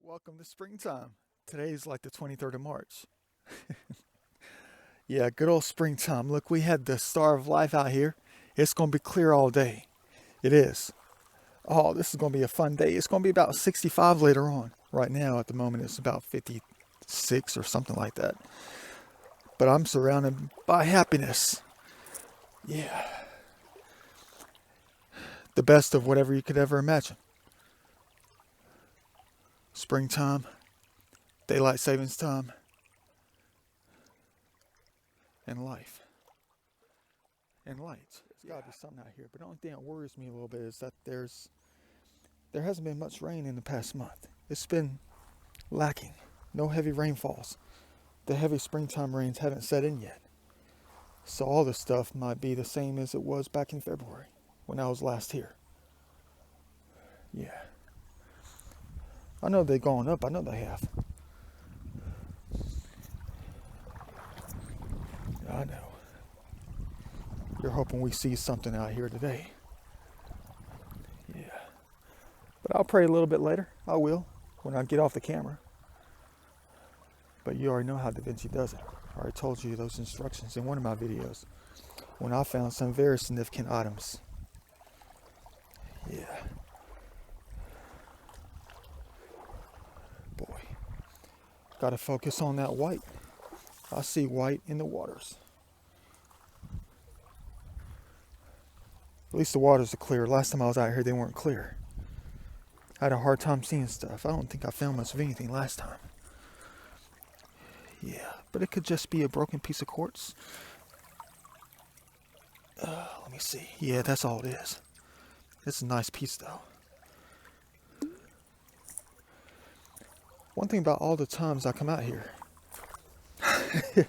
Welcome to springtime. Today is like the 23rd of March. Yeah, good old springtime. Look, we had the star of life out here. It's going to be clear all day. It is. Oh, this is going to be a fun day. It's going to be about 65 later on. Right now, at the moment, it's about 56 or something like that. But I'm surrounded by happiness. Yeah, the best of whatever you could ever imagine. Springtime, daylight savings time, and life. And light. There's got to be something out here. But the only thing that worries me a little bit is that there hasn't been much rain in the past month. It's been lacking. No heavy rainfalls. The heavy springtime rains haven't set in yet. So all this stuff might be the same as it was back in February when I was last here. Yeah. I know they've gone up. I know they have. I know. You're hoping we see something out here today. Yeah. But I'll pray a little bit later. I will, when I get off the camera. But you already know how Da Vinci does it. I already told you those instructions in one of my videos when I found some very significant items. Yeah. Boy. Gotta focus on that white. I see white in the waters. At least the waters are clear. Last time I was out here, they weren't clear. I had a hard time seeing stuff. I don't think I found much of anything last time. Yeah, but it could just be a broken piece of quartz. Let me see. Yeah, that's all it is. It's a nice piece, though. One thing about all the times I come out here, I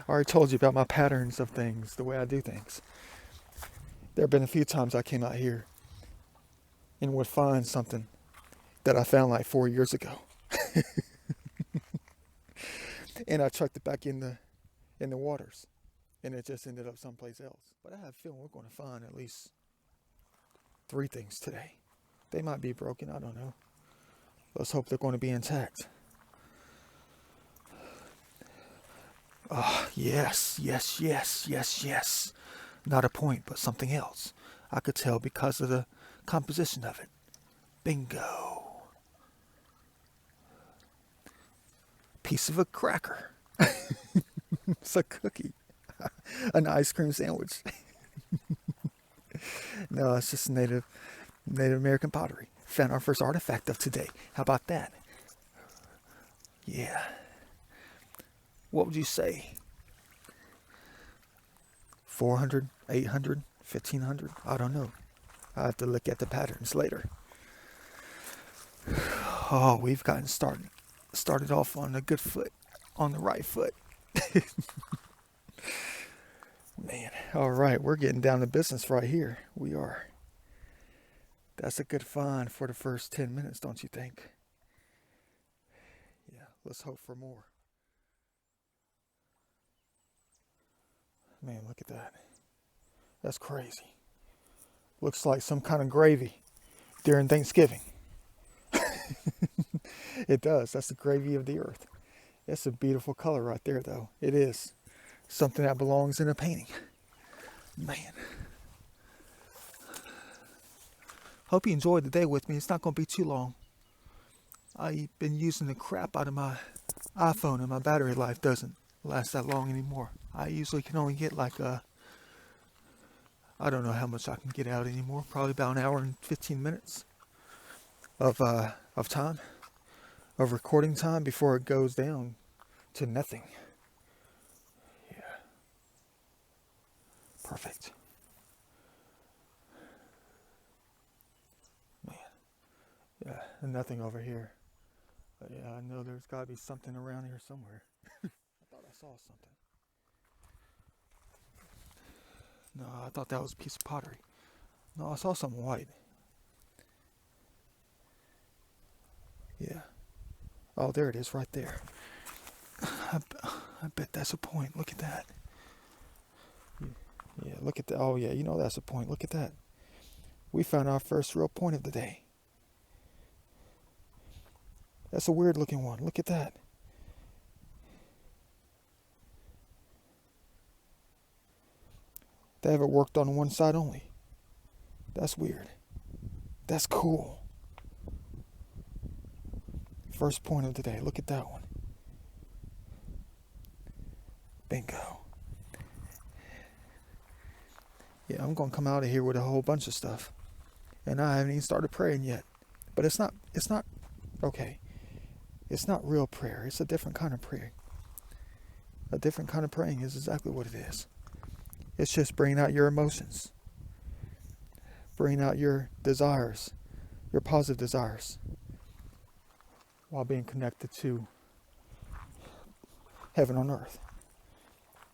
already told you about my patterns of things, the way I do things. There have been a few times I came out here and would find something that I found like 4 years ago. And I chucked it back in the waters. And it just ended up someplace else. But I have a feeling we're going to find at least 3 things today. They might be broken, I don't know. Let's hope they're going to be intact. Yes, yes, yes, yes, yes. Not a point, but something else. I could tell because of the composition of it. Bingo. Piece of a cracker. It's a cookie. An ice cream sandwich. No, it's just Native American pottery. Found our first artifact of today. How about that? Yeah. What would you say? 400, 800, 1500? I don't know. I have to look at the patterns later. Oh, we've gotten started off on a good foot, on the right foot. Man, all right, we're getting down to business right here. We are. That's a good find for the first 10 minutes, don't you think? Yeah, let's hope for more. Man, look at that. That's crazy. Looks like some kind of gravy during Thanksgiving. It does. That's the gravy of the earth. It's a beautiful color right there, though. It is. Something that belongs in a painting. Man. Hope you enjoyed the day with me. It's not going to be too long. I've been using the crap out of my iPhone and my battery life doesn't last that long anymore. I usually can only get like I don't know how much I can get out anymore. Probably about an hour and 15 minutes of time, of recording time before it goes down to nothing. Yeah. Perfect. Man. Yeah, and nothing over here. But yeah, I know there's got to be something around here somewhere. I thought I saw something. No, I thought that was a piece of pottery. No, I saw something white. Yeah. Oh, there it is right there. I bet that's a point. Look at that. Yeah, look at that. Oh, yeah, you know that's a point. Look at that. We found our first real point of the day. That's a weird looking one. Look at that. They have it worked on one side only. That's weird. That's cool. First point of the day. Look at that one. Bingo. Yeah, I'm going to come out of here with a whole bunch of stuff. And I haven't even started praying yet. But it's not, okay. It's not real prayer. It's a different kind of prayer. A different kind of praying is exactly what it is. It's just bringing out your emotions. Bringing out your desires. Your positive desires. While being connected to heaven on earth.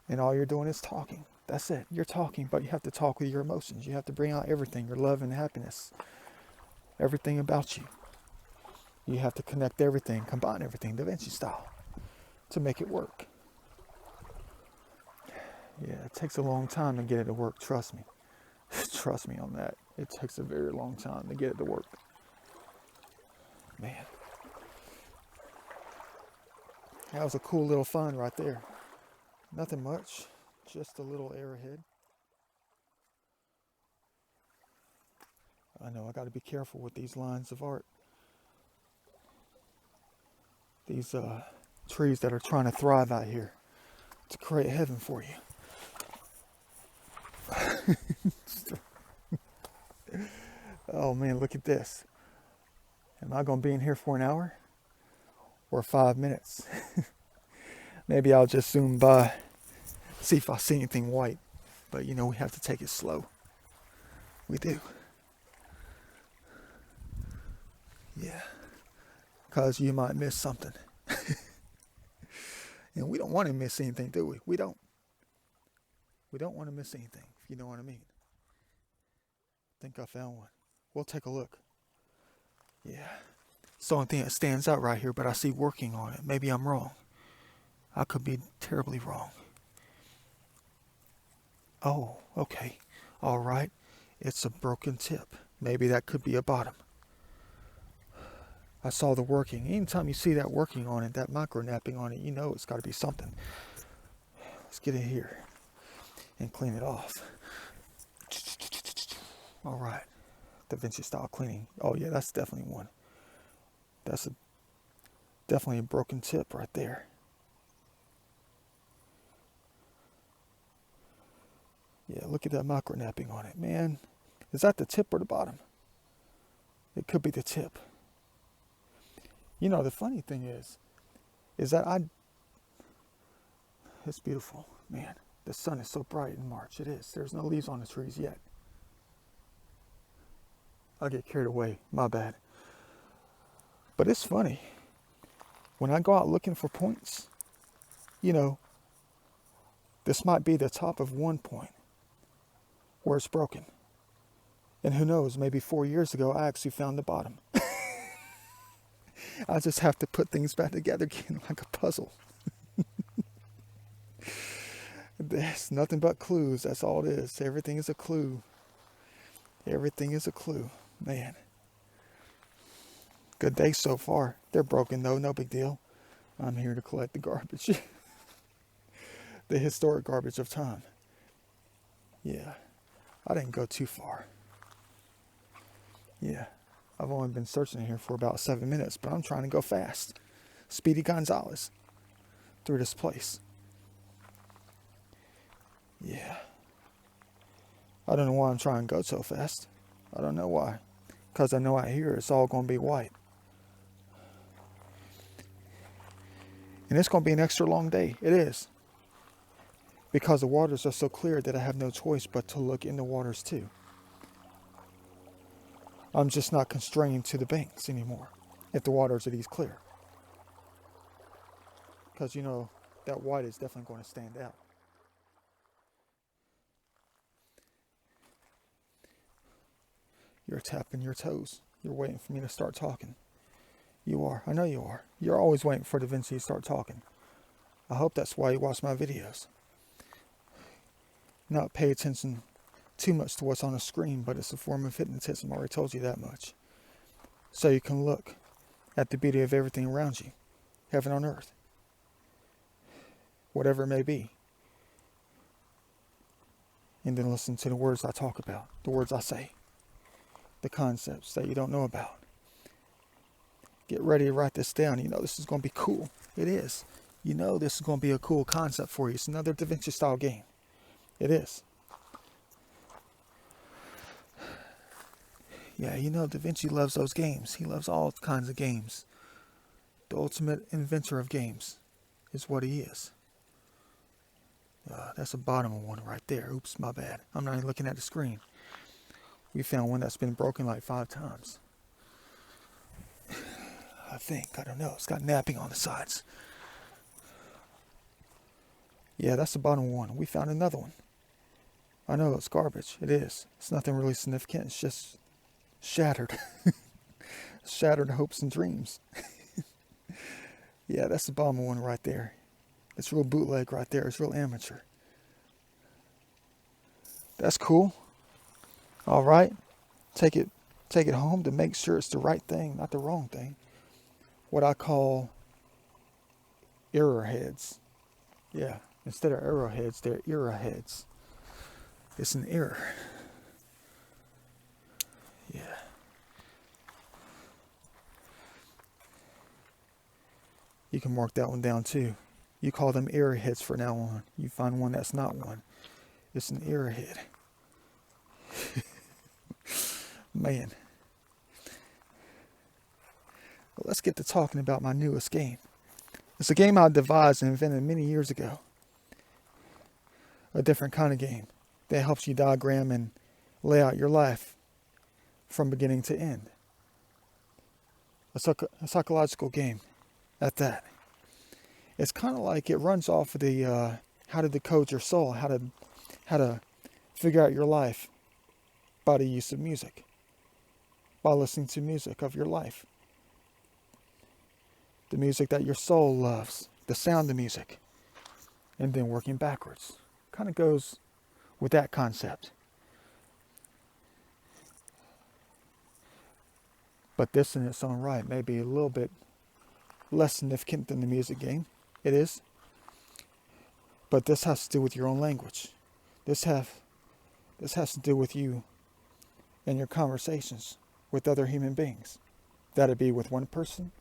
And all you're doing is talking. That's it. You're talking, but you have to talk with your emotions. You have to bring out everything, your love and happiness. Everything about you. You have to connect everything, combine everything, Da Vinci style, to make it work. Yeah, it takes a long time to get it to work, trust me. Trust me on that. It takes a very long time to get it to work. Man. That was a cool little find right there. Nothing much, just a little arrowhead. I know I got to be careful with these lines of art. These trees that are trying to thrive out here to create heaven for you. Oh man, look at this. Am I going to be in here for an hour or 5 minutes? Maybe I'll just zoom by, see if I see anything white. But you know, we have to take it slow. We do. Yeah. Because you might miss something. And we don't want to miss anything, do we? We don't. We don't want to miss anything, if you know what I mean. I think I found one. We'll take a look. Yeah. It's the only thing that stands out right here, but I see working on it. Maybe I'm wrong. I could be terribly wrong. Oh, okay. All right. It's a broken tip. Maybe that could be a bottom. I saw the working. Anytime you see that working on it, that micro napping on it, you know it's got to be something. Let's get in here and clean it off. All right. Da Vinci style cleaning. Oh yeah, that's definitely one. That's definitely a broken tip right there. Yeah, look at that micro napping on it, man. Is that the tip or the bottom? It could be the tip. You know, the funny thing is that it's beautiful, man. The sun is so bright in March. It is. There's no leaves on the trees yet. I'll get carried away. My bad. But it's funny. When I go out looking for points, you know, this might be the top of one point where it's broken. And who knows, maybe 4 years ago, I actually found the bottom. I just have to put things back together again like a puzzle. There's nothing but clues. That's all it is. Everything is a clue. Everything is a clue. Man. Good day so far. They're broken though. No big deal. I'm here to collect the garbage. The historic garbage of time. Yeah. I didn't go too far. Yeah. I've only been searching here for about 7 minutes, but I'm trying to go fast. Speedy Gonzalez. Through this place. Yeah. I don't know why I'm trying to go so fast. I don't know why. Because I know out here it's all going to be white. And it's going to be an extra long day. It is. Because the waters are so clear that I have no choice but to look in the waters too. I'm just not constrained to the banks anymore if the waters are these clear. Because, you know, that white is definitely going to stand out. You're tapping your toes. You're waiting for me to start talking. You are. I know you are. You're always waiting for Da Vinci to start talking. I hope that's why you watch my videos. Not pay attention too much to what's on the screen, but it's a form of hypnotism. I already told you that much. So you can look at the beauty of everything around you, heaven on earth, whatever it may be. And then listen to the words I talk about, the words I say, the concepts that you don't know about. Get ready to write this down. You know this is going to be cool. It is. You know this is going to be a cool concept for you. It's another Da Vinci style game. It is. Yeah, you know Da Vinci loves those games. He loves all kinds of games. The ultimate inventor of games is what he is. That's the bottom one right there. Oops, my bad. I'm not even looking at the screen. We found one that's been broken like 5 times. I think. I don't know. It's got napping on the sides. Yeah, that's the bottom one. We found another one. I know it's garbage. It is. It's nothing really significant. It's just shattered. Shattered hopes and dreams. Yeah, that's the bottom one right there. It's real bootleg right there. It's real amateur. That's cool. All right. Take it home to make sure it's the right thing, not the wrong thing. What I call error heads. Yeah, instead of arrowheads, they're error heads. It's an error. Yeah. You can mark that one down too. You call them error heads from now on. You find one that's not one. It's an error head. Man. Well, let's get to talking about my newest game. It's a game I devised and invented many years ago. A different kind of game that helps you diagram and lay out your life from beginning to end. A psychological game at that. It's kind of like it runs off of the how to decode your soul, how to figure out your life by the use of music, by listening to music of your life. The music that your soul loves, the sound of music, and then working backwards. Kind of goes with that concept. But this in its own right may be a little bit less significant than the music game. It is. But this has to do with your own language. This has to do with you and your conversations with other human beings. That'd be with one person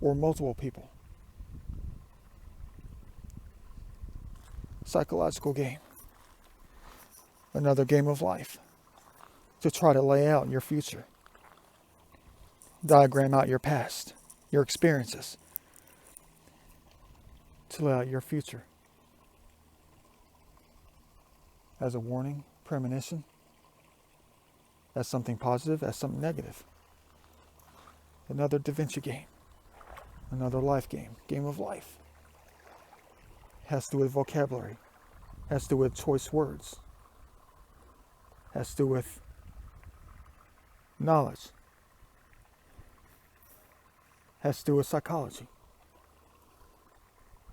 or multiple people. Psychological game. Another game of life. To try to lay out your future. Diagram out your past, your experiences. To lay out your future. As a warning, premonition. As something positive, as something negative. Another Da Vinci game. Another life game. Game of life. Has to do with vocabulary. Has to do with choice words. Has to do with knowledge. Has to do with psychology.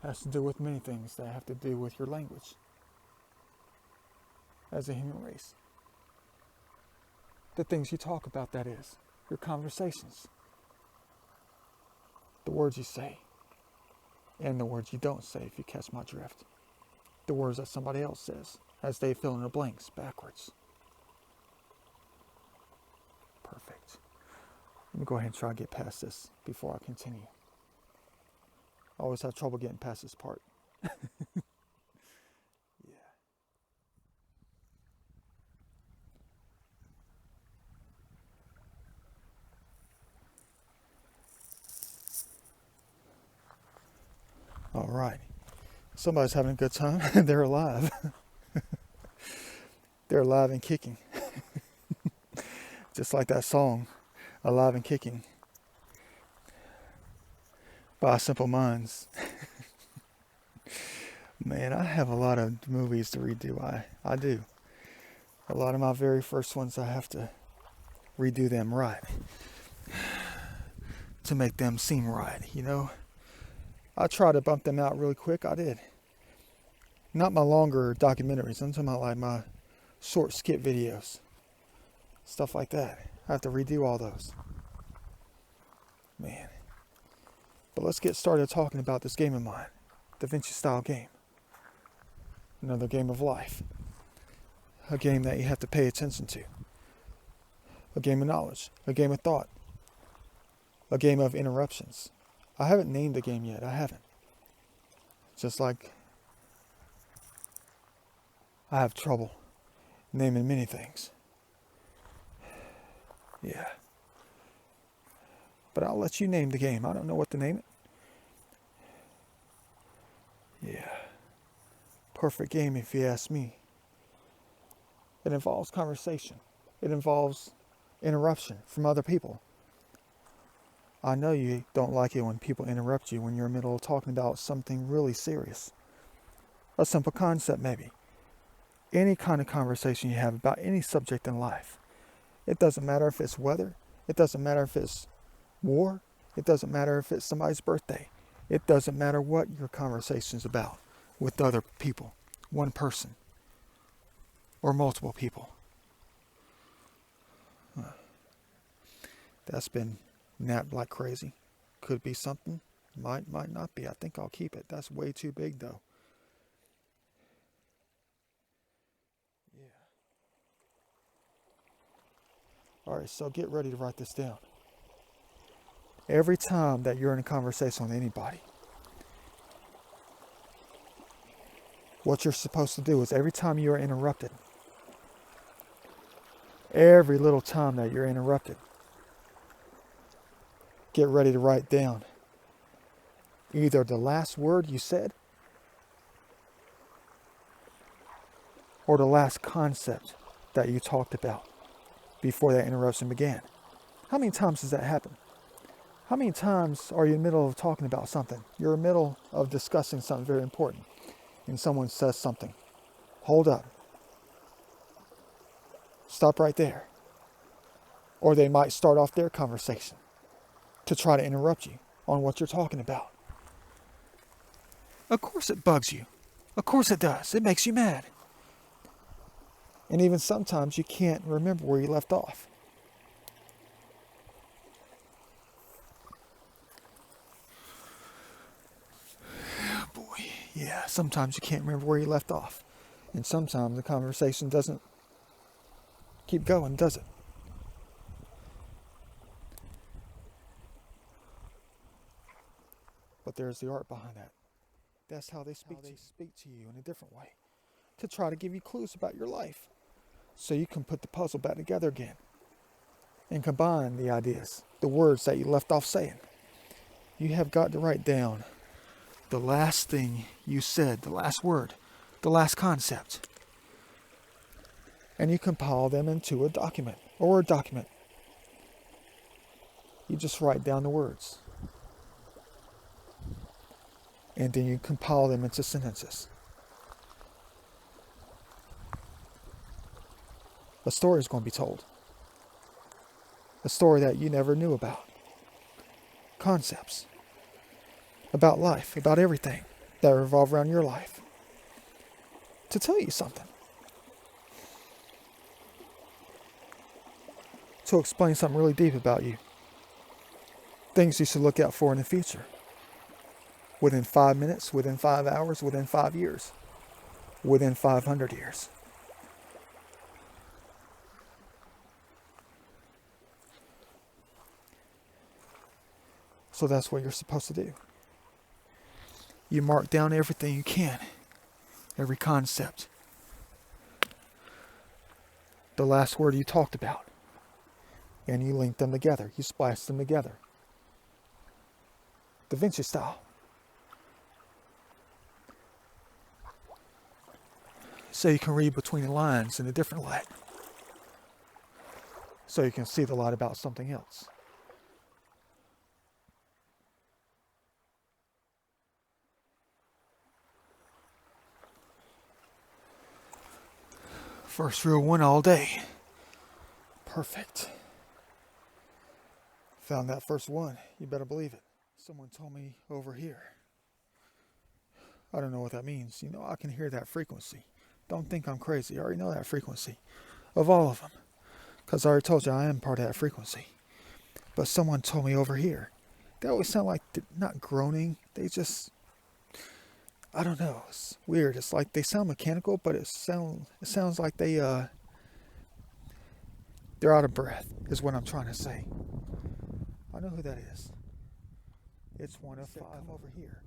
Has to do with many things that have to do with your language as a human race. The things you talk about, that is, your conversations, the words you say, and the words you don't say, if you catch my drift. The words that somebody else says as they fill in the blanks backwards. Perfect. Let me go ahead and try to get past this before I continue. I always have trouble getting past this part. Yeah. All right. Somebody's having a good time. They're alive. They're alive and kicking. Just like that song, Alive and Kicking, by Simple Minds. Man, I have a lot of movies to redo. I do. A lot of my very first ones, I have to redo them right to make them seem right, you know. I try to bump them out really quick. I did. Not my longer documentaries. I'm talking about like my short skit videos. Stuff like that. I have to redo all those. Man, But let's get started talking about this game of mine, the Vinci style game. Another game of life. A game that you have to pay attention to. A game of knowledge. A game of thought. A game of interruptions. I haven't named the game yet. I haven't. Just like I have trouble naming many things. Yeah. But I'll let you name the game. I don't know what to name it. Yeah. Perfect game if you ask me. It involves conversation. It involves interruption from other people. I know you don't like it when people interrupt you when you're in the middle of talking about something really serious. A simple concept maybe. Any kind of conversation you have about any subject in life. It doesn't matter if it's weather. It doesn't matter if it's war. It doesn't matter if it's somebody's birthday. It doesn't matter what your conversation's about with other people. One person. Or multiple people. That's been napped like crazy. Could be something. Might not be. I think I'll keep it. That's way too big though. Yeah. Alright, so get ready to write this down. Every time that you're in a conversation with anybody, what you're supposed to do is every time you are interrupted, every little time that you're interrupted, get ready to write down either the last word you said or the last concept that you talked about before that interruption began. How many times does that happen? How many times are you in the middle of talking about something? You're in the middle of discussing something very important and someone says something. Hold up. Stop right there. Or they might start off their conversation to try to interrupt you on what you're talking about. Of course it bugs you. Of course it does. It makes you mad. And even sometimes you can't remember where you left off. Boy, yeah, sometimes you can't remember where you left off. And sometimes the conversation doesn't keep going, does it? But there's the art behind that. That's how they speak to you in a different way. To try to give you clues about your life. So you can put the puzzle back together again. And combine the ideas, the words that you left off saying. You have got to write down the last thing you said, the last word, the last concept. And you compile them into a document, or a Word document. You just write down the words. And then you compile them into sentences. A story is going to be told. A story that you never knew about. Concepts. About life, about everything that revolve around your life. To tell you something. To explain something really deep about you. Things you should look out for in the future. Within 5 minutes, within 5 hours, within 5 years. Within 500 years. So that's what you're supposed to do. You mark down everything you can. Every concept. The last word you talked about. And you link them together. You splice them together. The Vinci style. So you can read between the lines in a different light. So you can see the light about something else. First real one all day. Perfect. Found that first one. You better believe it. Someone told me over here. I don't know what that means. You know, I can hear that frequency. Don't think I'm crazy. I already know that frequency. Of all of them. Because I already told you I am part of that frequency. But someone told me over here they always sound like not groaning. They just, I don't know. It's weird. It's like they sound mechanical, but it sounds like they're out of breath. Is what I'm trying to say. I know who that is. It's one of five. Come over here.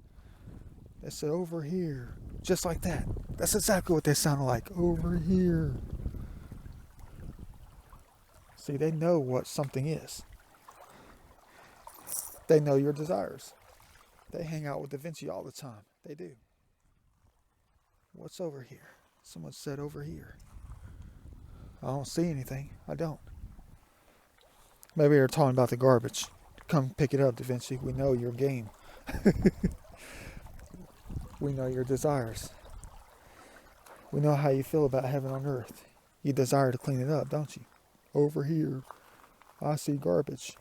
They said over here, just like that. That's exactly what they sounded like. Over here. See, they know what something is. They know your desires. They hang out with Da Vinci all the time. They do. What's over here? Someone said over here. I don't see anything. I don't. Maybe they're talking about the garbage. Come pick it up, Da Vinci. We know your game. We know your desires. We know how you feel about heaven on earth. You desire to clean it up, don't you? Over here, I see garbage.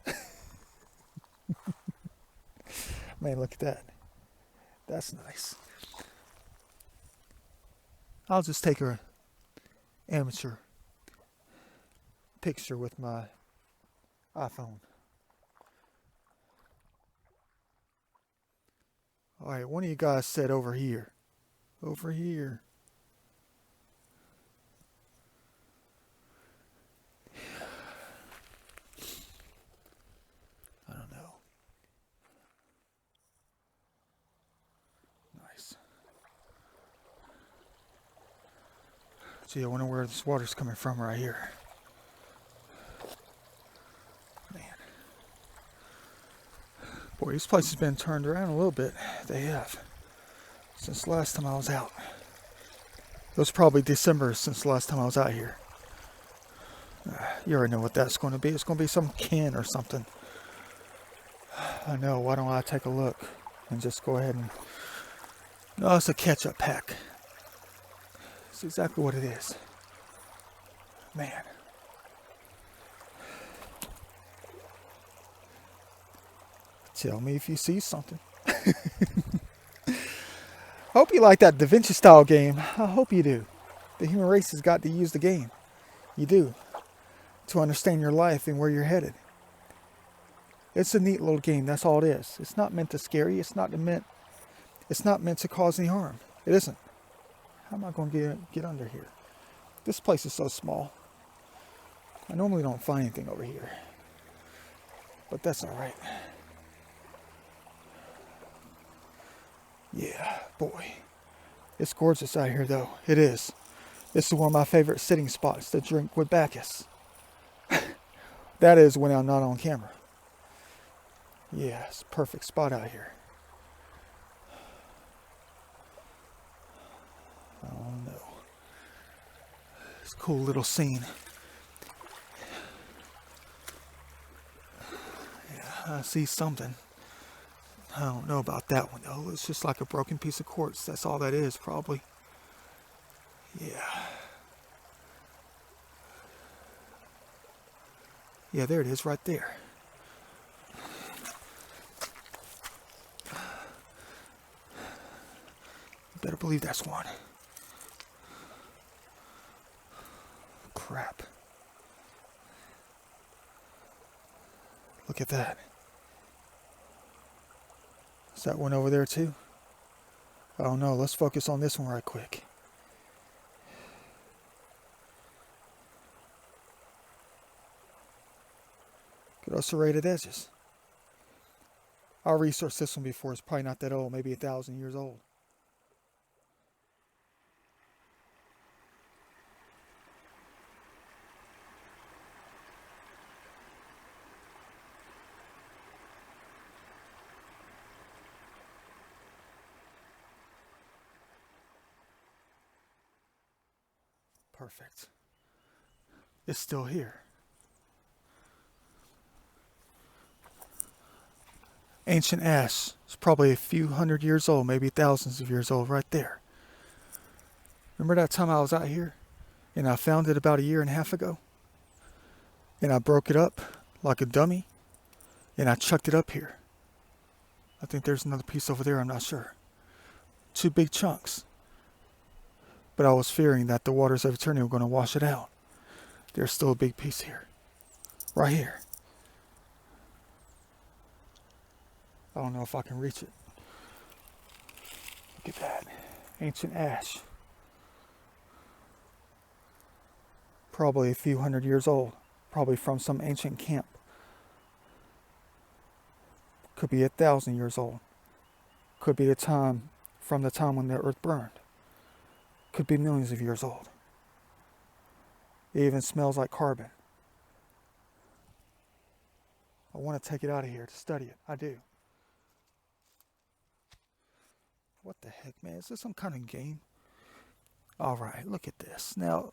Man, look at that. That's nice. I'll just take an amateur picture with my iPhone. Alright, one of you guys said over here. Over here. I don't know. Nice. Gee, I wonder where this water's coming from right here. Man. Boy, this place has been turned around a little bit. They have. Since the last time I was out. It was probably December since the last time I was out here. You already know what that's going to be. It's going to be some can or something. I know. Why don't I take a look and just go ahead and... No, it's a ketchup pack. It's exactly what it is. Man. Tell me if you see something. I hope you like that Da Vinci style game. I hope you do. The human race has got to use the game. You do. To understand your life and where you're headed. It's a neat little game. That's all it is. It's not meant to scare you. It's not meant to cause any harm. It isn't. How am I going to get under here? This place is so small. I normally don't find anything over here. But that's all right. Yeah, boy. It's gorgeous out here, though. It is. This is one of my favorite sitting spots to drink with Bacchus. That is when I'm not on camera. Yeah, it's a perfect spot out here. Oh no. It's a cool little scene. Yeah, I see something. I don't know about that one though. It's just like a broken piece of quartz. That's all that is, probably. Yeah. Yeah, there it is right there. Better believe that's one. Crap. Look at that. Is that one over there too? Oh no, let's focus on this one right quick. Good old serrated edges. I'll research this one before. It's probably not that old, maybe 1,000 years old. Perfect. It's still here. Ancient ash. It's probably a few hundred years old, maybe thousands of years old right there. Remember that time I was out here and I found it about 1.5 years ago? And I broke it up like a dummy and I chucked it up here. I think there's another piece over there, I'm not sure. 2 big chunks. But I was fearing that the waters of eternity were going to wash it out. There's still a big piece here. Right here. I don't know if I can reach it. Look at that. Ancient ash. Probably a few hundred years old. Probably from some ancient camp. Could be 1,000 years old. Could be from the time when the earth burned. Could be millions of years old. It even smells like carbon. I want to take it out of here to study it. I do. What the heck, man? Is this some kind of game? Alright, look at this. Now,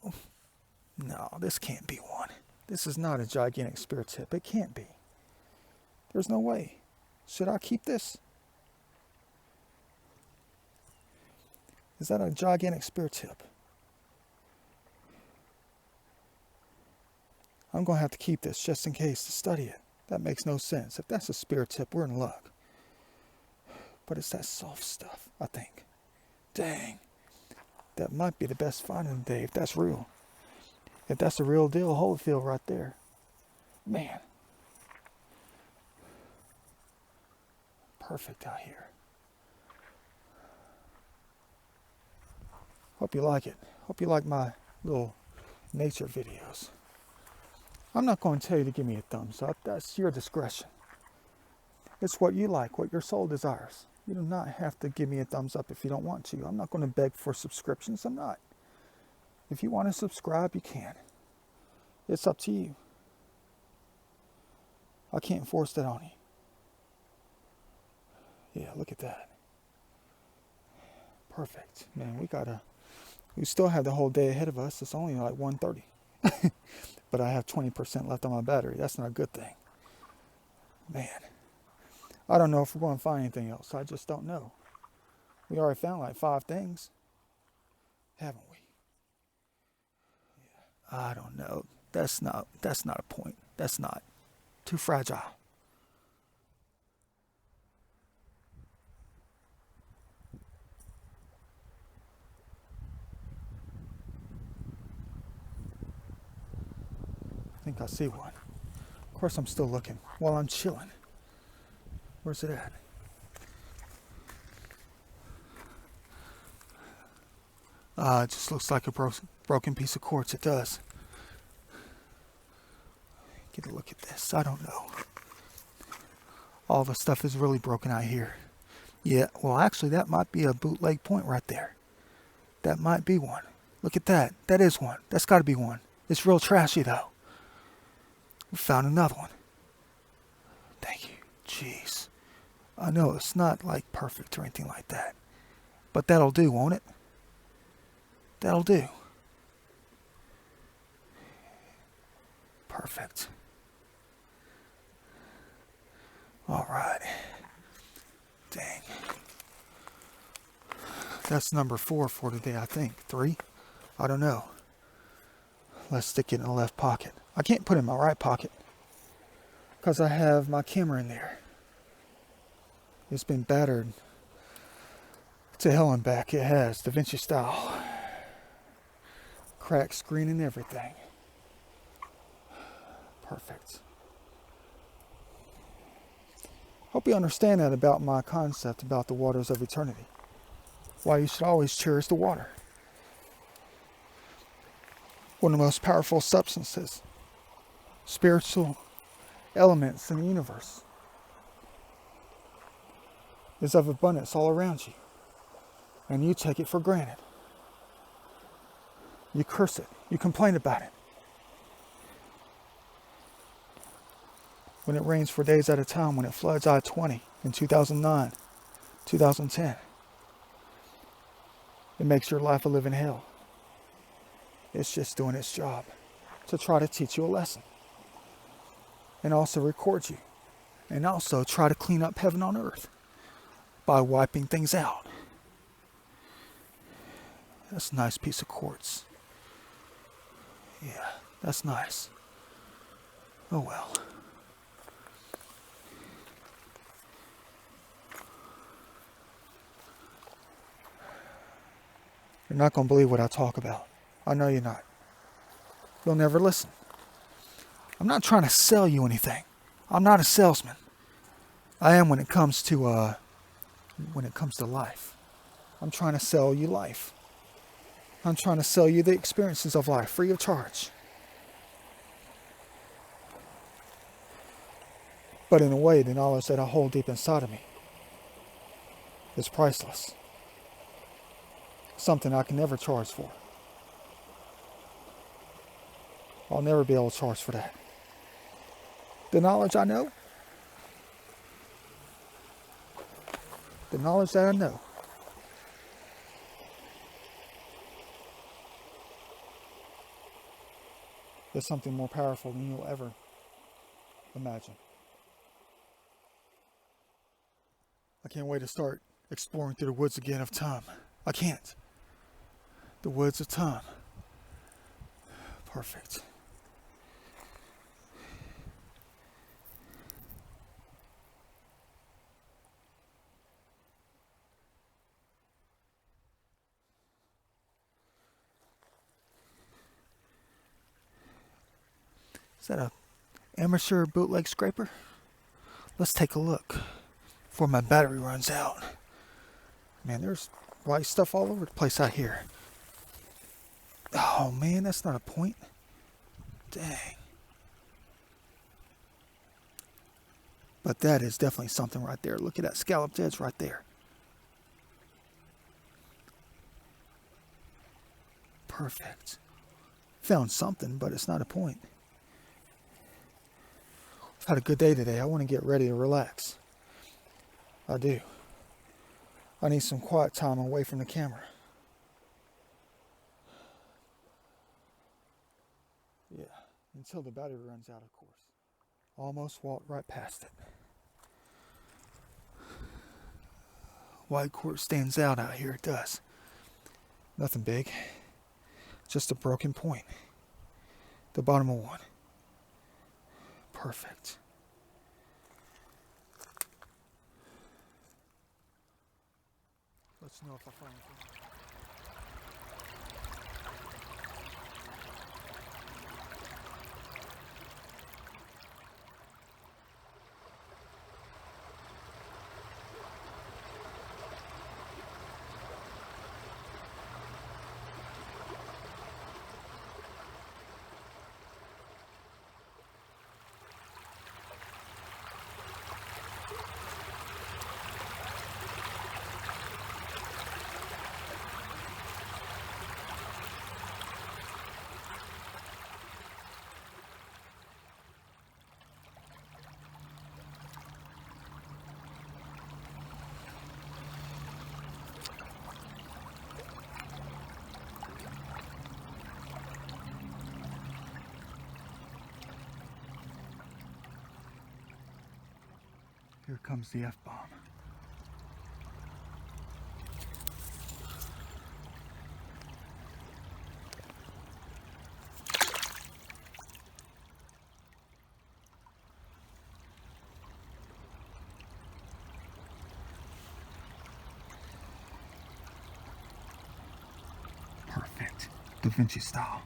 no, this can't be one. This is not a gigantic spirit tip. It can't be. There's no way. Should I keep this? Is that a gigantic spirit tip? I'm going to have to keep this just in case to study it. That makes no sense. If that's a spirit tip, we're in luck. But it's that soft stuff, I think. Dang. That might be the best find of the day if that's real. If that's the real deal, Holyfield right there. Man. Perfect out here. Hope you like it. Hope you like my little nature videos. I'm not going to tell you to give me a thumbs up. That's your discretion. It's what you like, what your soul desires. You do not have to give me a thumbs up if you don't want to. I'm not going to beg for subscriptions. I'm not. If you want to subscribe, you can. It's up to you. I can't force that on you. Yeah, look at that. Perfect. Man, we still have the whole day ahead of us. It's only like 1:30. But I have 20% left on my battery. That's not a good thing. Man. I don't know if we're going to find anything else. I just don't know. We already found like 5 things. Haven't we? Yeah. I don't know. That's not a point. That's not. Too fragile. I think I see one. Of course I'm still looking while I'm chilling. Where's it at? It just looks like a broken piece of quartz. It does. Get a look at this. I don't know. All the stuff is really broken out here. Yeah, well actually that might be a bootleg point right there. That might be one. Look at that. That is one. That's got to be one. It's real trashy though. We found another one. Thank you. Jeez. I know it's not like perfect or anything like that. But that'll do, won't it? That'll do. Perfect. Alright. Dang. That's number 4 for today, I think. 3? I don't know. Let's stick it in the left pocket. I can't put it in my right pocket because I have my camera in there. It's been battered to hell and back. It has, the Vinci style. Cracked screen and everything. Perfect. Hope you understand that about my concept about the waters of eternity. Why you should always cherish the water. One of the most powerful substances, spiritual elements in the universe, is of abundance all around you. And you take it for granted. You curse it. You complain about it. When it rains for days at a time, when it floods I-20 in 2009, 2010, it makes your life a living hell. It's just doing its job to try to teach you a lesson. And also record you. And also try to clean up heaven on earth by wiping things out. That's a nice piece of quartz. Yeah, that's nice. Oh well. You're not going to believe what I talk about. I know you're not. You'll never listen. I'm not trying to sell you anything. I'm not a salesman. I am when it comes to life. I'm trying to sell you life. I'm trying to sell you the experiences of life free of charge. But in a way, the knowledge that I hold deep inside of me is priceless. Something I can never charge for. I'll never be able to charge for that. The knowledge I know, the knowledge that I know, is something more powerful than you'll ever imagine. I can't wait to start exploring through the woods again of time. I can't. The woods of time. Perfect. Is that a amateur bootleg scraper? Let's take a look before my battery runs out. Man, there's white stuff all over the place out here. Oh man, that's not a point. Dang. But that is definitely something right there. Look at that scalloped edge right there. Perfect. Found something, but it's not a point. I've had a good day today. I want to get ready to relax. I do. I need some quiet time away from the camera. Yeah, until the battery runs out, of course. Almost walked right past it. White quartz stands out here, it does. Nothing big. Just a broken point. The bottom of one. Perfect. Let's know if I find anything. Here comes the F-bomb. Perfect. Da Vinci style.